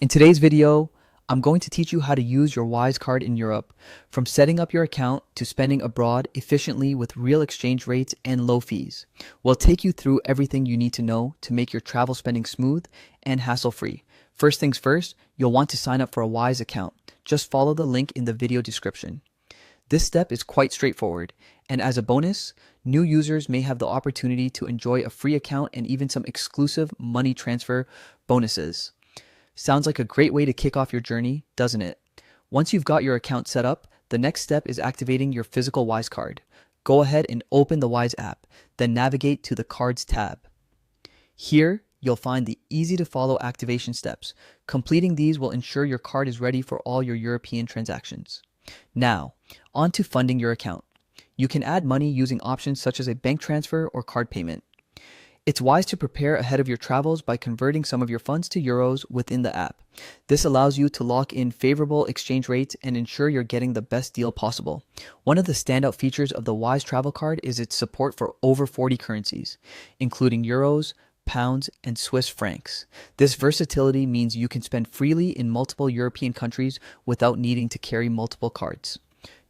In today's video, I'm going to teach you how to use your Wise card in Europe, from setting up your account to spending abroad efficiently with real exchange rates and low fees. We'll take you through everything you need to know to make your travel spending smooth and hassle-free. First things first, you'll want to sign up for a Wise account. Just follow the link in the video description. This step is quite straightforward, and as a bonus, new users may have the opportunity to enjoy a free account and even some exclusive money transfer bonuses. Sounds like a great way to kick off your journey, doesn't it? Once you've got your account set up, the next step is activating your physical Wise card. Go ahead and open the Wise app, then navigate to the Cards tab. Here, you'll find the easy-to-follow activation steps. Completing these will ensure your card is ready for all your European transactions. Now, on to funding your account. You can add money using options such as a bank transfer or card payment. It's wise to prepare ahead of your travels by converting some of your funds to euros within the app. This allows you to lock in favorable exchange rates and ensure you're getting the best deal possible. One of the standout features of the Wise Travel Card is its support for over 40 currencies, including euros, pounds, and Swiss francs. This versatility means you can spend freely in multiple European countries without needing to carry multiple cards.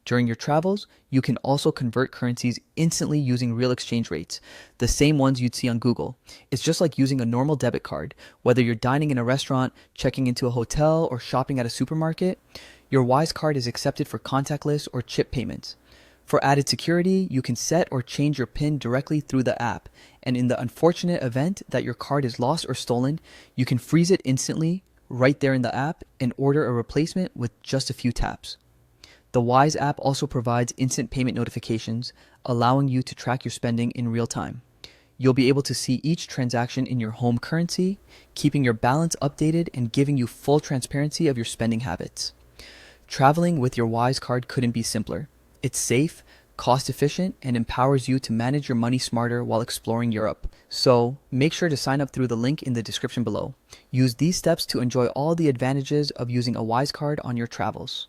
During your travels, you can also convert currencies instantly using real exchange rates, the same ones you'd see on Google. It's just like using a normal debit card. Whether you're dining in a restaurant, checking into a hotel, or shopping at a supermarket, your Wise card is accepted for contactless or chip payments. For added security, you can set or change your PIN directly through the app, and in the unfortunate event that your card is lost or stolen, you can freeze it instantly right there in the app and order a replacement with just a few taps. The Wise app also provides instant payment notifications, allowing you to track your spending in real time. You'll be able to see each transaction in your home currency, keeping your balance updated and giving you full transparency of your spending habits. Traveling with your Wise card couldn't be simpler. It's safe, cost-efficient, and empowers you to manage your money smarter while exploring Europe. So, make sure to sign up through the link in the description below. Use these steps to enjoy all the advantages of using a Wise card on your travels.